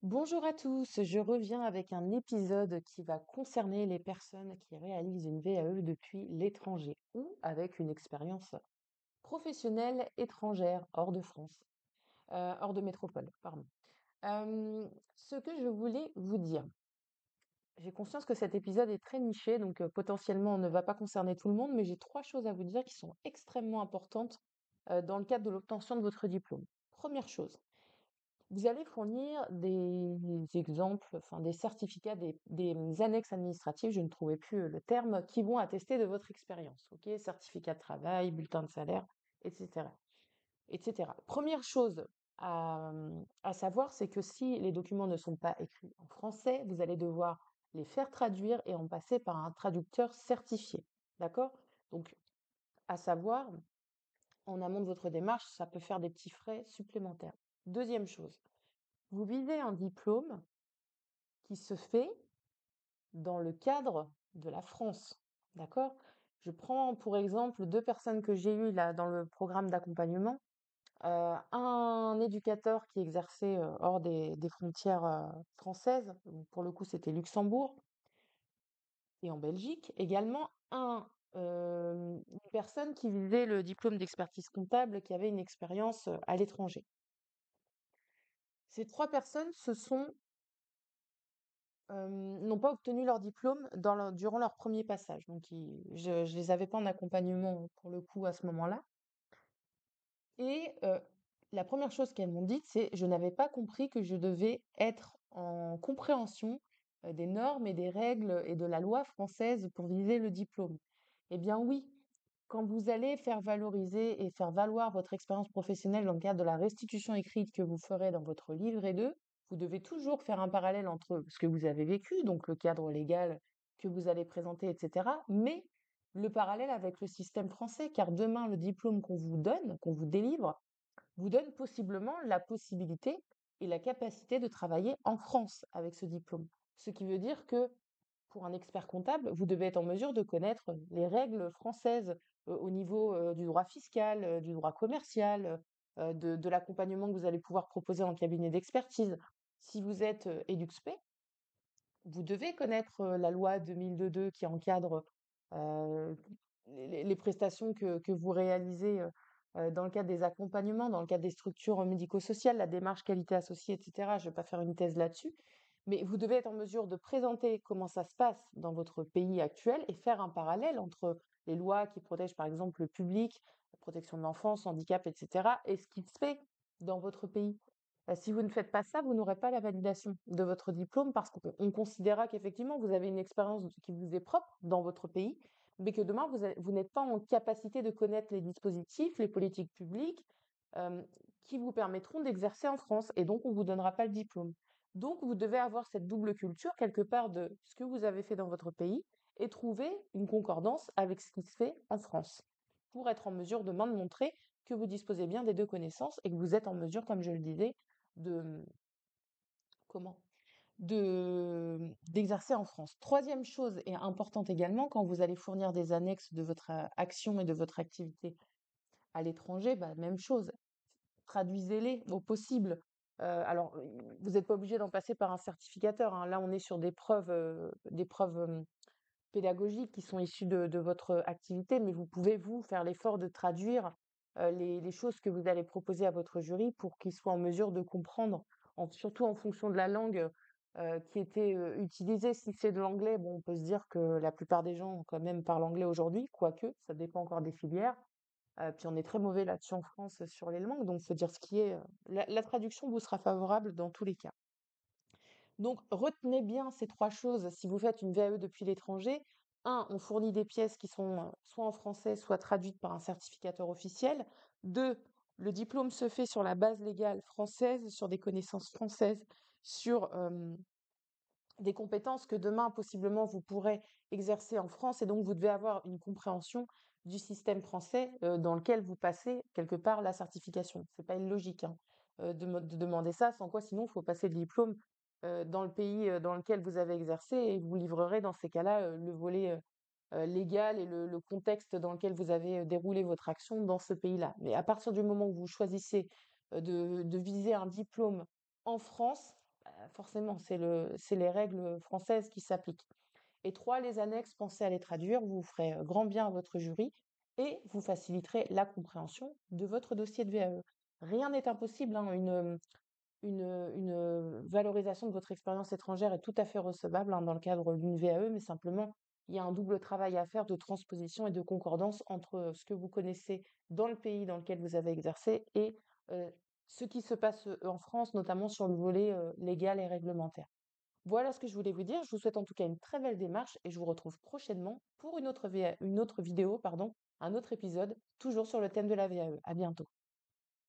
Bonjour à tous, je reviens avec un épisode qui va concerner les personnes qui réalisent une VAE depuis l'étranger ou avec une expérience professionnelle étrangère hors de France, hors de métropole, pardon. Ce que je voulais vous dire, j'ai conscience que cet épisode est très niché, donc potentiellement on ne va pas concerner tout le monde, mais j'ai trois choses à vous dire qui sont extrêmement importantes dans le cadre de l'obtention de votre diplôme. Première chose, vous allez fournir des exemples, enfin des certificats, des annexes administratives, je ne trouvais plus le terme, qui vont attester de votre expérience. Ok, certificat de travail, bulletin de salaire, etc., etc. Première chose à savoir, c'est que si les documents ne sont pas écrits en français, vous allez devoir les faire traduire et en passer par un traducteur certifié. D'accord? Donc, à savoir, en amont de votre démarche, ça peut faire des petits frais supplémentaires. Deuxième chose, vous visez un diplôme qui se fait dans le cadre de la France. D'accord? Je prends pour exemple deux personnes que j'ai eues là dans le programme d'accompagnement. Un éducateur qui exerçait hors des frontières françaises, donc pour le coup c'était Luxembourg, et en Belgique. Également une personne qui visait le diplôme d'expertise comptable, qui avait une expérience à l'étranger. Ces trois personnes n'ont pas obtenu leur diplôme durant leur premier passage. Donc, je les avais pas en accompagnement pour le coup à ce moment-là. Et la première chose qu'elles m'ont dite, c'est je n'avais pas compris que je devais être en compréhension des normes et des règles et de la loi française pour viser le diplôme. Eh bien oui, quand vous allez faire valoriser et faire valoir votre expérience professionnelle dans le cadre de la restitution écrite que vous ferez dans votre livret 2, vous devez toujours faire un parallèle entre ce que vous avez vécu, donc le cadre légal que vous allez présenter, etc., mais le parallèle avec le système français, car demain, le diplôme qu'on vous donne, qu'on vous délivre, vous donne possiblement la possibilité et la capacité de travailler en France avec ce diplôme. Ce qui veut dire que pour un expert comptable, vous devez être en mesure de connaître les règles françaises au niveau du droit fiscal, du droit commercial, de l'accompagnement que vous allez pouvoir proposer en cabinet d'expertise. Si vous êtes EduxP, vous devez connaître la loi 2002 qui encadre euh, les prestations que vous réalisez dans le cadre des accompagnements, dans le cadre des structures médico-sociales, la démarche qualité associée, etc. Je ne vais pas faire une thèse là-dessus, mais vous devez être en mesure de présenter comment ça se passe dans votre pays actuel et faire un parallèle entre les lois qui protègent par exemple le public, la protection de l'enfance, handicap, etc., et ce qui se fait dans votre pays. Si vous ne faites pas ça, vous n'aurez pas la validation de votre diplôme parce qu'on considérera qu'effectivement, vous avez une expérience qui vous est propre dans votre pays, mais que demain, vous n'êtes pas en capacité de connaître les dispositifs, les politiques publiques euh, qui vous permettront d'exercer en France. Et donc, on ne vous donnera pas le diplôme. Donc, vous devez avoir cette double culture quelque part de ce que vous avez fait dans votre pays et trouver une concordance avec ce qui se fait en France pour être en mesure demain de montrer que vous disposez bien des deux connaissances et que vous êtes en mesure, comme je le disais, de comment d'exercer en France. Troisième chose et importante également, quand vous allez fournir des annexes de votre action et de votre activité à l'étranger, bah, même chose, traduisez-les au possible. Alors, vous n'êtes pas obligé d'en passer par un certificateur, hein. Là, on est sur des preuves pédagogiques qui sont issues de votre activité, mais vous pouvez, vous, faire l'effort de traduire les choses que vous allez proposer à votre jury pour qu'ils soient en mesure de comprendre, surtout en fonction de la langue qui était utilisée. Si c'est de l'anglais, bon, on peut se dire que la plupart des gens quand même parlent anglais aujourd'hui, quoique, ça dépend encore des filières. Puis on est très mauvais là-dessus en France sur les langues, donc faut dire ce qui est. La traduction vous sera favorable dans tous les cas. Donc, retenez bien ces trois choses si vous faites une VAE depuis l'étranger. Un, on fournit des pièces qui sont soit en français, soit traduites par un certificateur officiel. Deux, le diplôme se fait sur la base légale française, sur des connaissances françaises, sur des compétences que demain, possiblement, vous pourrez exercer en France. Et donc, vous devez avoir une compréhension du système français dans lequel vous passez quelque part la certification. C'est pas illogique hein, de demander ça, sans quoi sinon il faut passer le diplôme dans le pays dans lequel vous avez exercé et vous livrerez dans ces cas-là le volet légal et le contexte dans lequel vous avez déroulé votre action dans ce pays-là. Mais à partir du moment où vous choisissez de viser un diplôme en France, forcément, c'est les règles françaises qui s'appliquent. Et 3, les annexes, pensez à les traduire, vous ferez grand bien à votre jury et vous faciliterez la compréhension de votre dossier de VAE. Rien n'est impossible, hein, une valorisation de votre expérience étrangère est tout à fait recevable, hein, dans le cadre d'une VAE, mais simplement, il y a un double travail à faire de transposition et de concordance entre ce que vous connaissez dans le pays dans lequel vous avez exercé et euh, ce qui se passe en France, notamment sur le volet légal et réglementaire. Voilà ce que je voulais vous dire. Je vous souhaite en tout cas une très belle démarche et je vous retrouve prochainement pour une autre vidéo, pardon, un autre épisode, toujours sur le thème de la VAE. À bientôt.